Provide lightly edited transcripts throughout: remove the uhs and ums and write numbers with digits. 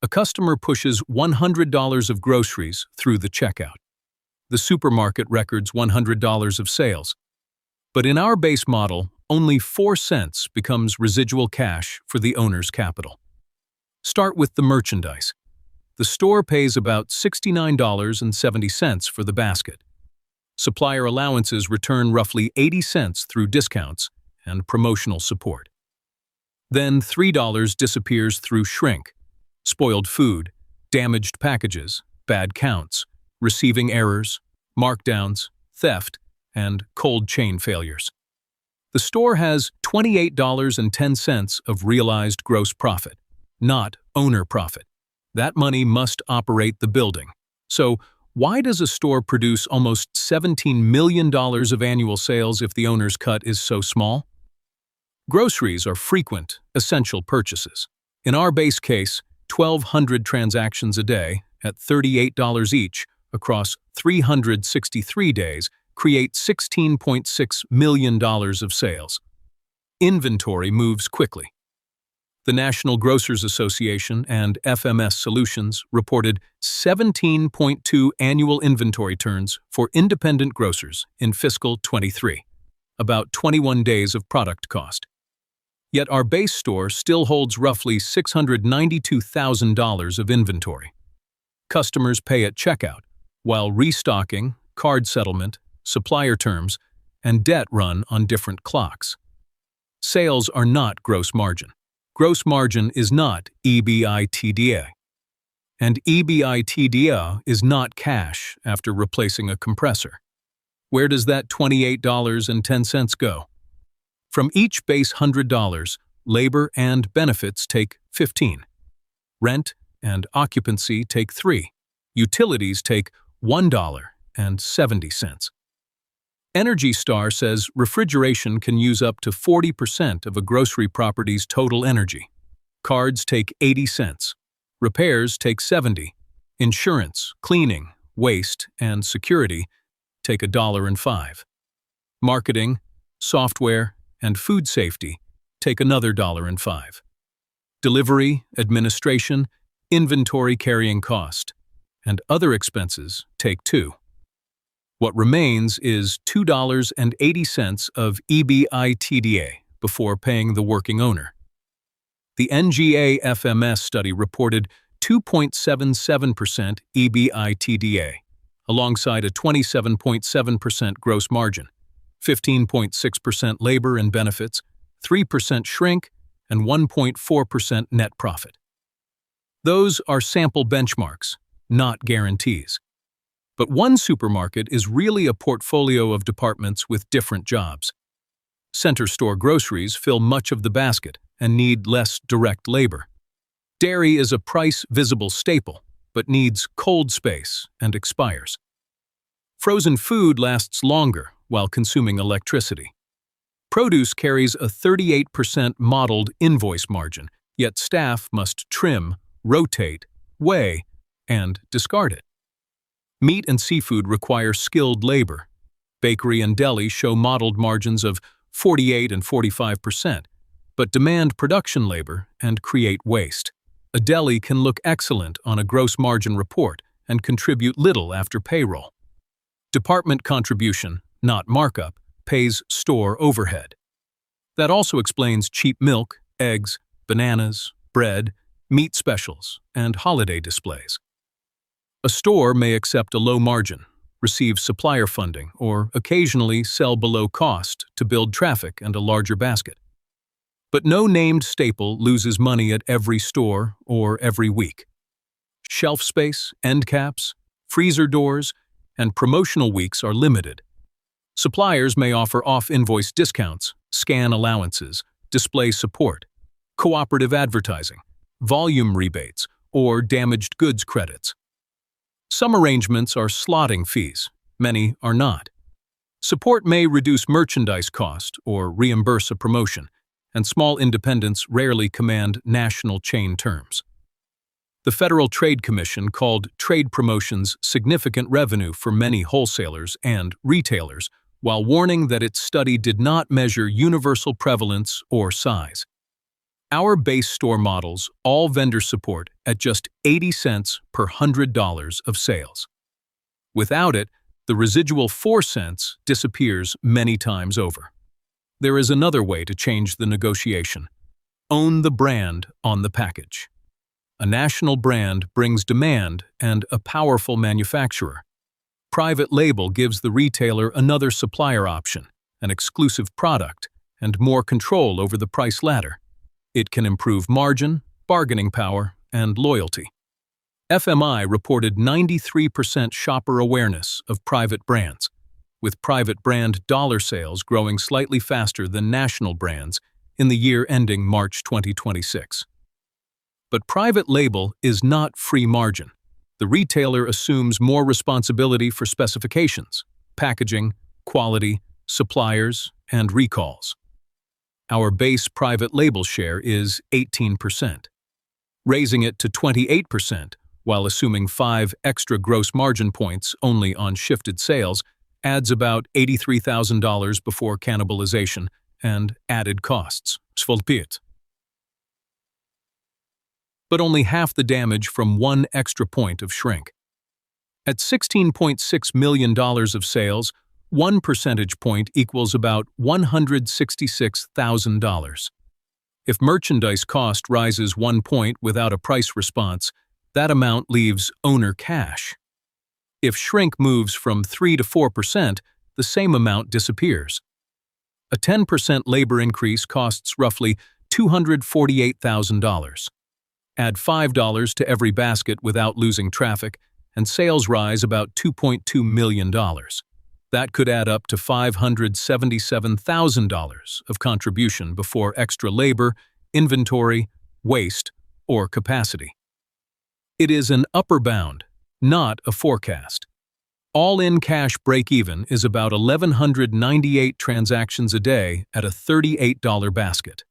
A customer pushes $100 of groceries through the checkout. The supermarket records $100 of sales. But in our base model, only 4 cents becomes residual cash for the owner's capital. Start with the merchandise. The store pays about $69.70 for the basket. Supplier allowances return roughly 80 cents through discounts and promotional support. Then $3 disappears through shrink, spoiled food, damaged packages, bad counts, receiving errors, markdowns, theft, and cold chain failures. The store has $28.10 of realized gross profit, not owner profit. That money must operate the building. So, why does a store produce almost $17 million of annual sales if the owner's cut is so small? Groceries are frequent, essential purchases. In our base case, 1,200 transactions a day at $38 each across 363 days create $16.6 million of sales. Inventory moves quickly. The National Grocers Association and FMS Solutions reported 17.2 annual inventory turns for independent grocers in fiscal 23, about 21 days of product cost. Yet our base store still holds roughly $692,000 of inventory. Customers pay at checkout, while restocking, card settlement, supplier terms, and debt run on different clocks. Sales are not gross margin. Gross margin is not EBITDA. And EBITDA is not cash after replacing a compressor. Where does that $28.10 go? From each base $100, labor and benefits take $15. Rent and occupancy take $3. Utilities take $1.70. Energy Star says refrigeration can use up to 40% of a grocery property's total energy. Cards take 80 cents. Repairs take 70. Insurance, cleaning, waste, and security take $1.05. Marketing, software, and food safety take another $1.05. Delivery, administration, inventory carrying cost, and other expenses take $2. What remains is $2.80 of EBITDA before paying the working owner. The NGA FMS study reported 2.77% EBITDA, alongside a 27.7% gross margin, 15.6% labor and benefits, 3% shrink, and 1.4% net profit. Those are sample benchmarks, not guarantees. But one supermarket is really a portfolio of departments with different jobs. Center store groceries fill much of the basket and need less direct labor. Dairy is a price-visible staple, but needs cold space and expires. Frozen food lasts longer while consuming electricity. Produce carries a 38% modeled invoice margin, yet staff must trim, rotate, weigh, and discard it. Meat and seafood require skilled labor. Bakery and deli show modeled margins of 48 and 45%, but demand production labor and create waste. A deli can look excellent on a gross margin report and contribute little after payroll. Department contribution, not markup, pays store overhead. That also explains cheap milk, eggs, bananas, bread, meat specials, and holiday displays. A store may accept a low margin, receive supplier funding, or occasionally sell below cost to build traffic and a larger basket. But no named staple loses money at every store or every week. Shelf space, end caps, freezer doors, and promotional weeks are limited. Suppliers may offer off-invoice discounts, scan allowances, display support, cooperative advertising, volume rebates, or damaged goods credits. Some arrangements are slotting fees, many are not. Support may reduce merchandise cost or reimburse a promotion, and small independents rarely command national chain terms. The Federal Trade Commission called trade promotions significant revenue for many wholesalers and retailers, while warning that its study did not measure universal prevalence or size. Our base store models all vendor support at just 80 cents per $100 of sales. Without it, the residual 4 cents disappears many times over. There is another way to change the negotiation. Own the brand on the package. A national brand brings demand and a powerful manufacturer. Private label gives the retailer another supplier option, an exclusive product, and more control over the price ladder. It can improve margin, bargaining power, and loyalty. FMI reported 93% shopper awareness of private brands, with private brand dollar sales growing slightly faster than national brands in the year ending March 2026. But private label is not free margin. The retailer assumes more responsibility for specifications, packaging, quality, suppliers, and recalls. Our base private label share is 18%. Raising it to 28% while assuming 5 extra gross margin points only on shifted sales adds about $83,000 before cannibalization and added costs. But only half the damage from 1 extra point of shrink. At $16.6 million of sales, 1 percentage point equals about $166,000. If merchandise cost rises 1 point without a price response, that amount leaves owner cash. If shrink moves from 3 to 4%, the same amount disappears. A 10% labor increase costs roughly $248,000. Add $5 to every basket without losing traffic, and sales rise about $2.2 million. That could add up to $577,000 of contribution before extra labor, inventory, waste, or capacity. It is an upper bound, not a forecast. All-in cash break-even is about 1,198 transactions a day at a $38 basket.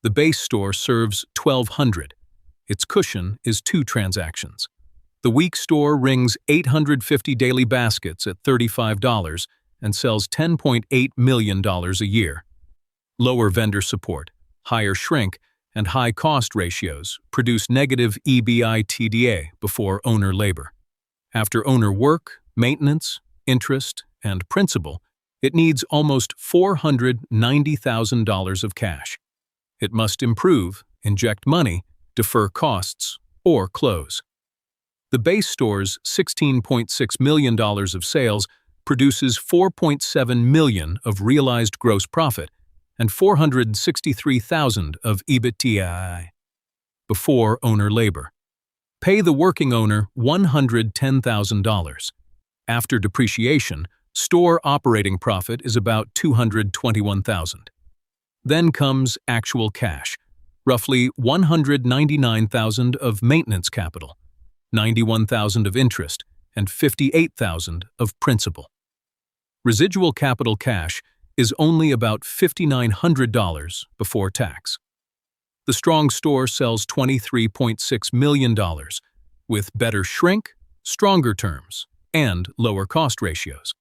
The base store serves 1,200. Its cushion is 2 transactions. The week store rings 850 daily baskets at $35 and sells $10.8 million a year. Lower vendor support, higher shrink, and high cost ratios produce negative EBITDA before owner labor. After owner work, maintenance, interest, and principal, it needs almost $490,000 of cash. It must improve, inject money, defer costs, or close. The base store's $16.6 million of sales produces $4.7 million of realized gross profit and $463,000 of EBITDA before owner labor. Pay the working owner $110,000. After depreciation, store operating profit is about $221,000. Then comes actual cash, roughly $199,000 of maintenance capital, $91,000 of interest, and $58,000 of principal. Residual capital cash is only about $5,900 before tax. The strong store sells $23.6 million, with better shrink, stronger terms, and lower cost ratios.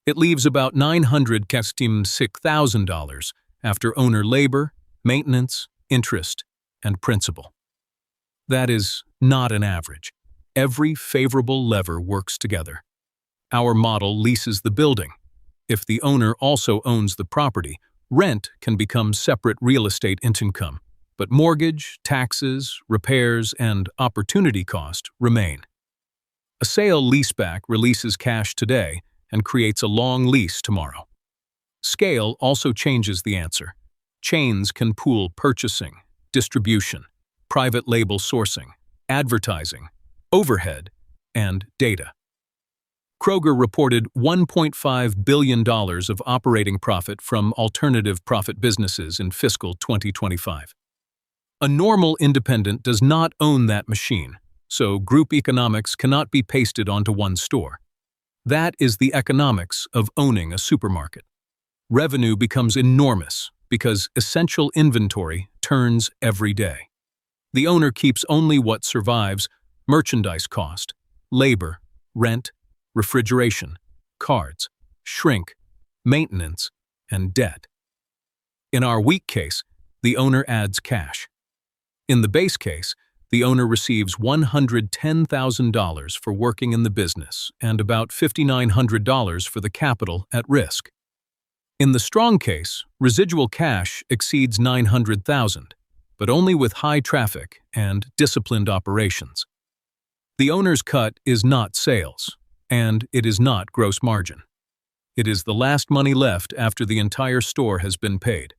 It leaves about $906,000 after owner labor, maintenance, interest, and principal. That is not an average. Every favorable lever works together. Our model leases the building. If the owner also owns the property, rent can become separate real estate income, but mortgage, taxes, repairs, and opportunity cost remain. A sale leaseback releases cash today and creates a long lease tomorrow. Scale also changes the answer. Chains can pool purchasing, distribution, private label sourcing, advertising, overhead, and data. Kroger reported $1.5 billion of operating profit from alternative profit businesses in fiscal 2025. A normal independent does not own that machine, so group economics cannot be pasted onto one store. That is the economics of owning a supermarket. Revenue becomes enormous because essential inventory turns every day. The owner keeps only what survives: merchandise cost, labor, rent, refrigeration, cards, shrink, maintenance, and debt. In our weak case, the owner adds cash. In the base case, the owner receives $110,000 for working in the business and about $5,900 for the capital at risk. In the strong case, residual cash exceeds $900,000, but only with high traffic and disciplined operations. The owner's cut is not sales, and it is not gross margin. It is the last money left after the entire store has been paid.